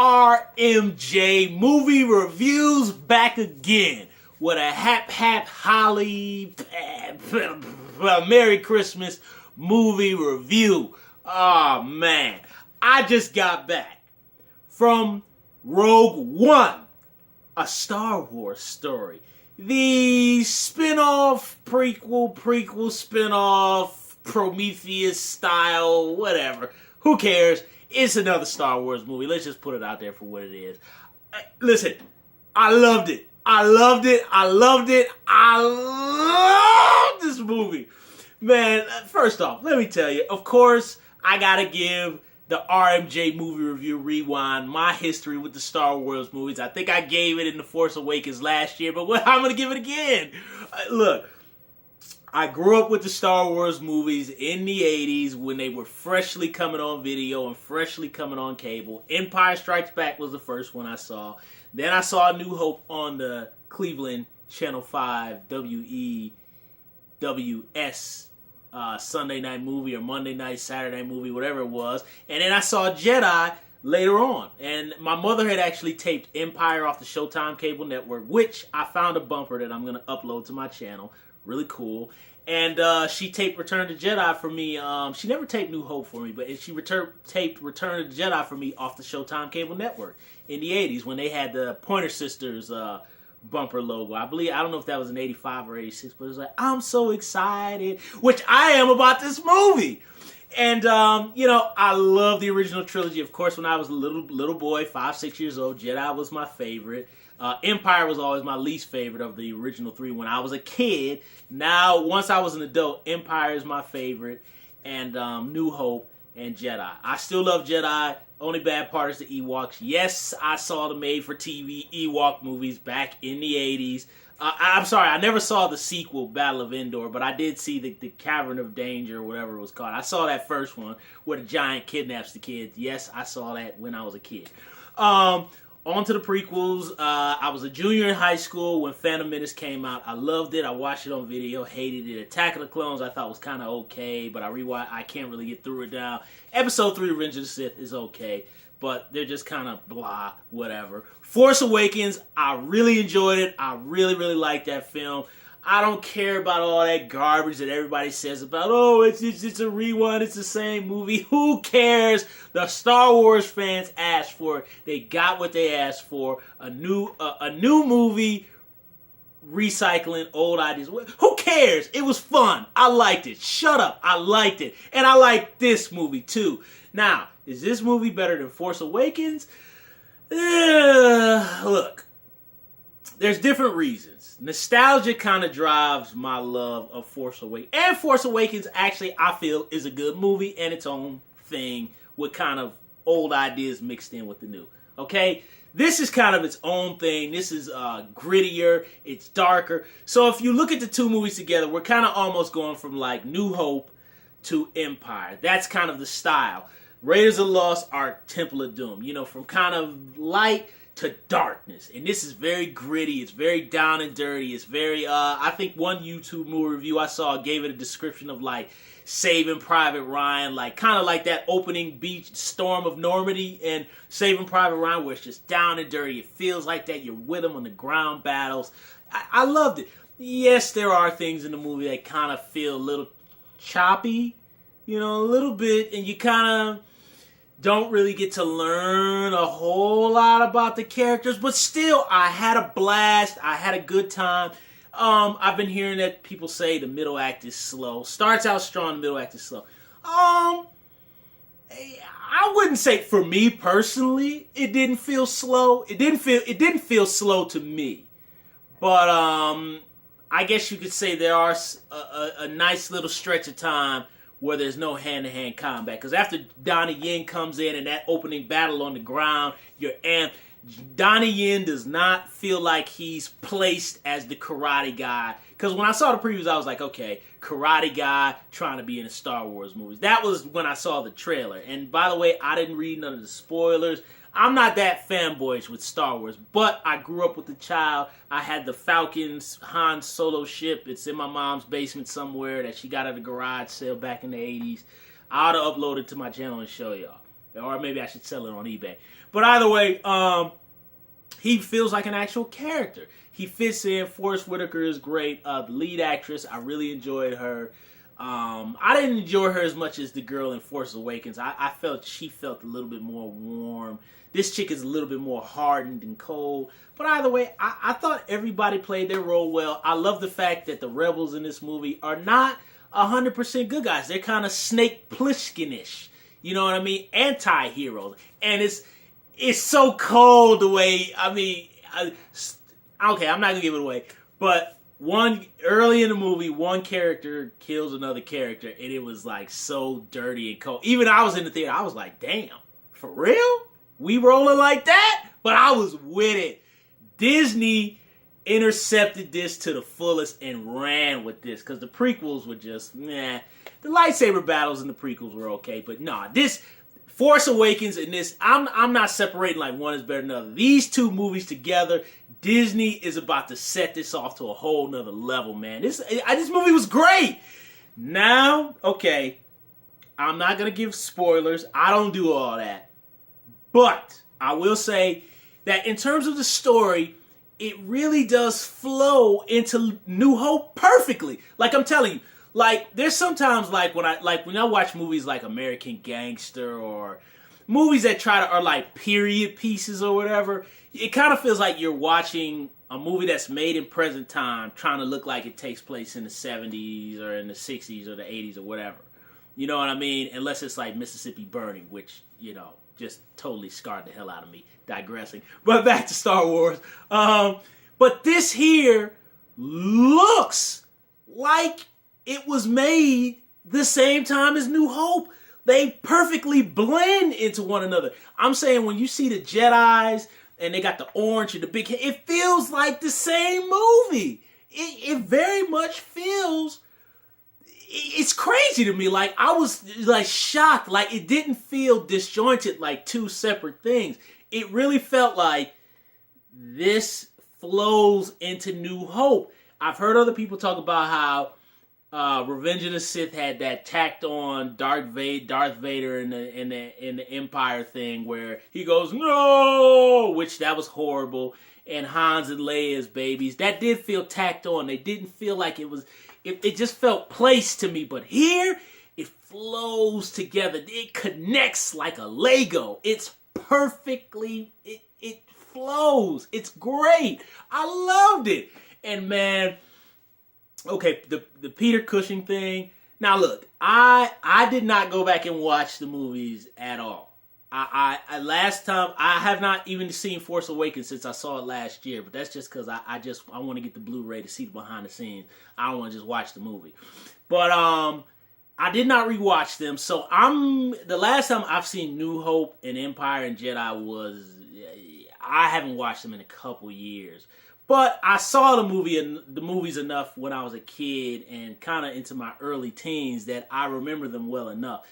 RMJ Movie Reviews back again with a holly Merry Christmas movie review. Oh man, I just got back from Rogue One, a Star Wars story. The spin-off, prequel spin-off, Prometheus style, whatever. Who cares? It's another Star Wars movie. Let's just put it out there for what it is. Listen, I loved it. I loved this movie. Man, first off, let me tell you, of course, I gotta give the RMJ Movie Review Rewind my history with the Star Wars movies. I think I gave it in The Force Awakens last year, but I'm gonna give it again. Look, I grew up with the Star Wars movies in the 80s when they were freshly coming on video and freshly coming on cable. Empire Strikes Back was the first one I saw. Then I saw A New Hope on the Cleveland Channel 5 WEWS Sunday night movie or Monday night, Saturday movie, whatever it was. And then I saw Jedi later on. And my mother had actually taped Empire off the Showtime cable network, which I found a bumper that I'm going to upload to my channel. Really cool. And she taped Return to Jedi for me. She never taped New Hope for me, but she taped Return to Jedi for me off the Showtime cable network in the 80s when they had the Pointer Sisters bumper logo. I don't know if that was in 85 or 86, but it was like, I'm so excited, which I am about this movie. And, I love the original trilogy. Of course, when I was a little boy, 5, 6 years old, Jedi was my favorite. Empire was always my least favorite of the original three when I was a kid. Now, once I was an adult, Empire is my favorite, and New Hope and Jedi. I still love Jedi. Only bad part is the Ewoks. Yes, I saw the made-for-TV Ewok movies back in the 80s. I'm sorry, I never saw the sequel, Battle of Endor, but I did see the Cavern of Danger, or whatever it was called. I saw that first one where the giant kidnaps the kids. Yes, I saw that when I was a kid. On to the prequels. I was a junior in high school when Phantom Menace came out. I loved it. I watched it on video, hated it. Attack of the Clones I thought was kind of okay, but I can't really get through it now. Episode 3, Revenge of the Sith, is okay, but they're just kind of blah, whatever. Force Awakens, I really enjoyed it. I really, really liked that film. I don't care about all that garbage that everybody says about, it's a rewind, it's the same movie. Who cares? The Star Wars fans asked for it. They got what they asked for. A new movie recycling old ideas. Who cares? It was fun. I liked it. Shut up. I liked it. And I liked this movie too. Now, is this movie better than Force Awakens? Look, there's different reasons. Nostalgia kind of drives my love of Force Awakens. And Force Awakens, actually, I feel, is a good movie and its own thing with kind of old ideas mixed in with the new. Okay? This is kind of its own thing. This is grittier. It's darker. So if you look at the two movies together, we're kind of almost going from like New Hope to Empire. That's kind of the style. Raiders of the Lost Ark, Temple of Doom. From kind of light to darkness. And this is very gritty. It's very down and dirty. It's very, I think one YouTube movie review I saw gave it a description of like Saving Private Ryan, like kind of like that opening beach storm of Normandy and Saving Private Ryan where it's just down and dirty. It feels like that. You're with them on the ground battles. I loved it. Yes, there are things in the movie that kind of feel a little choppy, a little bit, and you kind of don't really get to learn a whole lot about the characters, but still, I had a blast. I had a good time. I've been hearing that people say the middle act is slow. Starts out strong, the middle act is slow. I wouldn't say, for me personally, it didn't feel slow. It didn't feel slow to me. But I guess you could say there are a nice little stretch of time where there's no hand-to-hand combat. Because after Donnie Yen comes in and that opening battle on the ground, you're amped. Donnie Yen does not feel like he's placed as the karate guy. Because when I saw the previews, I was like, okay, karate guy trying to be in a Star Wars movies. That was when I saw the trailer. And by the way, I didn't read none of the spoilers. I'm not that fanboyish with Star Wars, but I grew up with the child. I had the Falcon's Han Solo ship. It's in my mom's basement somewhere that she got at a garage sale back in the 80s. I ought to upload it to my channel and show y'all. or maybe I should sell it on eBay. But either way, he feels like an actual character. He fits in. Forest Whitaker is great. The lead actress, I really enjoyed her. I didn't enjoy her as much as the girl in Force Awakens. I felt she felt a little bit more warm. This chick is a little bit more hardened and cold. But either way, I thought everybody played their role well. I love the fact that the rebels in this movie are not 100% good guys. They're kind of Snake Plissken-ish. You know what I mean? Anti-heroes. And it's so cold the way, okay, I'm not going to give it away. But early in the movie, one character kills another character, and it was like so dirty and cold. Even I was in the theater, I was like, damn, for real? We rolling like that? But I was with it. Disney intercepted this to the fullest and ran with this, because the prequels were just, meh. The lightsaber battles in the prequels were okay, but nah, this Force Awakens and this, I'm not separating like one is better than the other. These two movies together, Disney is about to set this off to a whole nother level, man. This movie was great. Now, okay, I'm not going to give spoilers. I don't do all that. But I will say that in terms of the story, it really does flow into New Hope perfectly. Like I'm telling you, like there's sometimes like when I watch movies like American Gangster or movies that are like period pieces or whatever, it kind of feels like you're watching a movie that's made in present time trying to look like it takes place in the 70s or in the 60s or the 80s or whatever. You know what I mean? Unless it's like Mississippi Burning, which, just totally scarred the hell out of me, digressing. But back to Star Wars. But this here looks like it was made the same time as New Hope. They perfectly blend into one another. I'm saying when you see the Jedis and they got the orange and the big head, it feels like the same movie. It very much feels... It's crazy to me. Like, I was like shocked. Like, it didn't feel disjointed like two separate things. It really felt like this flows into New Hope. I've heard other people talk about how Revenge of the Sith had that tacked on Darth Vader in the Empire thing where he goes, no, which that was horrible. And Hans and Leia's babies. That did feel tacked on. They didn't feel like it was... It just felt placed to me, but here it flows together. It connects like a Lego. It's perfectly, it flows. It's great. I loved it. And man, okay, the Peter Cushing thing. Now look, I did not go back and watch the movies at all. I last time I have not even seen Force Awakens since I saw it last year, but that's just because I want to get the Blu-ray to see the behind the scenes. I don't want to just watch the movie. But I did not rewatch them, so the last time I've seen New Hope and Empire and Jedi was I haven't watched them in a couple years. But I saw the movies enough when I was a kid and kind of into my early teens that I remember them well enough.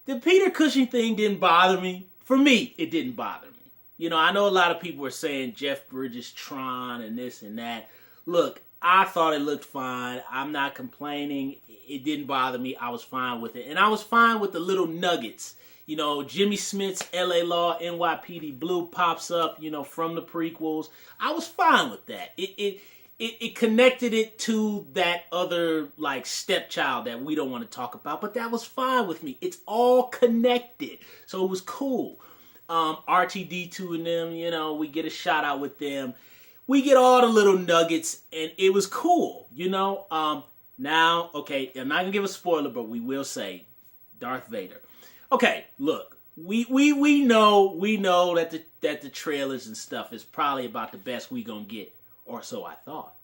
The Peter Cushing thing didn't bother me. For me, it didn't bother me. I know a lot of people were saying Jeff Bridges Tron and this and that. Look, I thought it looked fine. I'm not complaining. It didn't bother me. I was fine with it. And I was fine with the little nuggets. Jimmy Smith's LA Law, NYPD Blue pops up, from the prequels. I was fine with that. It connected it to that other like stepchild that we don't want to talk about, but that was fine with me. It's all connected, so it was cool. RTD2 and them, we get a shout out with them. We get all the little nuggets, and it was cool. Now, okay, I'm not gonna give a spoiler, but we will say Darth Vader. Okay, look, we know that the trailers and stuff is probably about the best we gonna get. Or so I thought.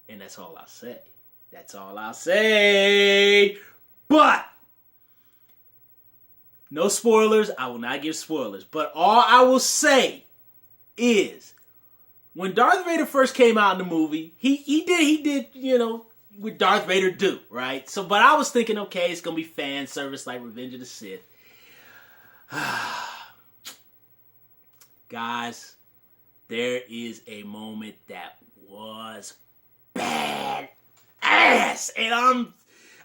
And that's all I'll say. That's all I'll say. But, no spoilers. I will not give spoilers. But all I will say is, when Darth Vader first came out in the movie, he did, what Darth Vader do, right? So, but I was thinking, okay, it's going to be fan service like Revenge of the Sith. Guys, there is a moment that was bad ass. And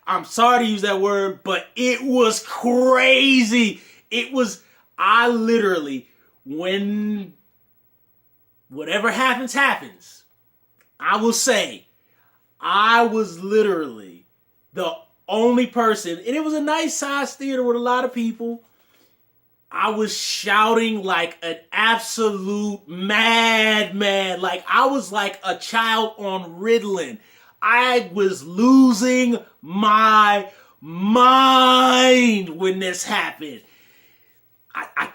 I'm sorry to use that word, but it was crazy. It was I literally, when whatever happens, happens, I will say, I was literally the only person, and it was a nice size theater with a lot of people. I was shouting like an absolute madman. Like I was like a child on Ritalin. I was losing my mind when this happened. I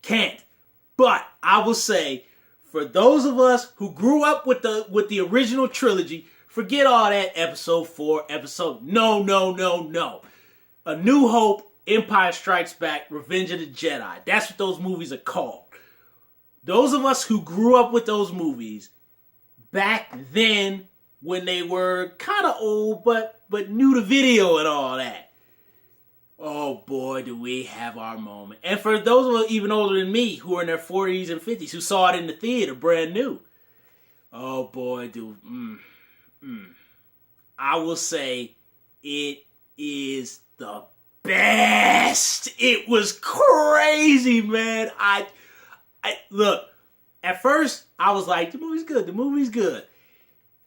can't. But I will say, for those of us who grew up with the original trilogy, forget all that episode 4, no. A New Hope, Empire Strikes Back, Revenge of the Jedi. That's what those movies are called. Those of us who grew up with those movies back then when they were kind of old but new to video and all that. Oh boy, do we have our moment. And for those of us even older than me who are in their 40s and 50s who saw it in the theater brand new. Oh boy, I will say it is the best. It was crazy, man. I look, at first I was like, the movie's good.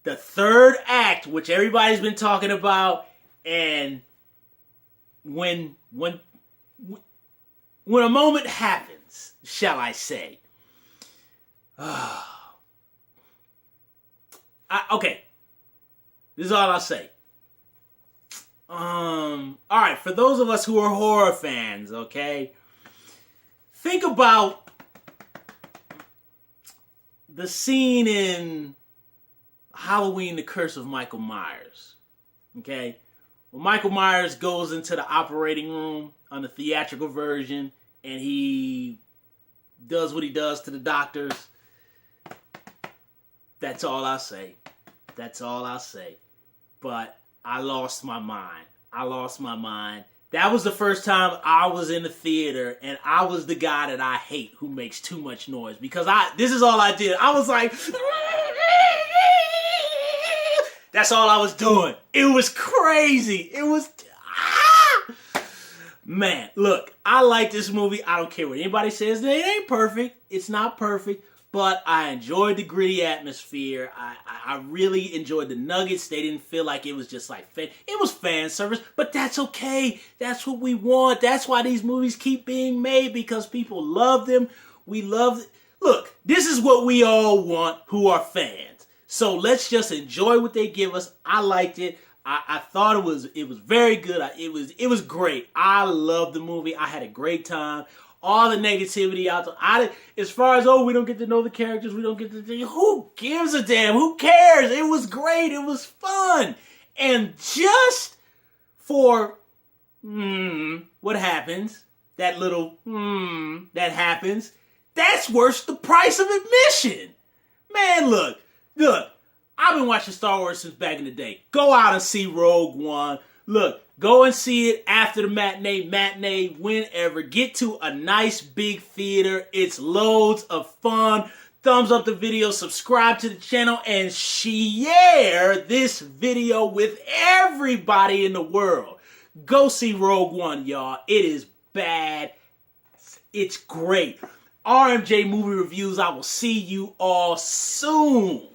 The third act, which everybody's been talking about, and when a moment happens, shall I say. Okay. This is all I'll say. Alright, for those of us who are horror fans, okay, think about the scene in Halloween, The Curse of Michael Myers. Okay? When Michael Myers goes into the operating room on the theatrical version and he does what he does to the doctors. That's all I'll say. But I lost my mind. That was the first time I was in the theater and I was the guy that I hate who makes too much noise because this is all I did. I was like, that's all I was doing. It was crazy. Man, look, I like this movie. I don't care what anybody says. It ain't perfect. It's not perfect. But I enjoyed the gritty atmosphere. I really enjoyed the nuggets. They didn't feel like it was just like it was fan service, but that's okay. That's what we want. That's why these movies keep being made, because people love them. We love it. Look, this is what we all want who are fans. So let's just enjoy what they give us. I liked it. I thought it was very good. It was great. I loved the movie. I had a great time. All the negativity out there. As far as, we don't get to know the characters, we don't get to... Who gives a damn? Who cares? It was great. It was fun. And just for what happens, that little that happens, that's worth the price of admission. Man, look. I've been watching Star Wars since back in the day. Go out and see Rogue One. Look, go and see it after the matinee, whenever. Get to a nice big theater. It's loads of fun. Thumbs up the video, subscribe to the channel, and share this video with everybody in the world. Go see Rogue One, y'all. It is bad. It's great. RMJ Movie Reviews. I will see you all soon.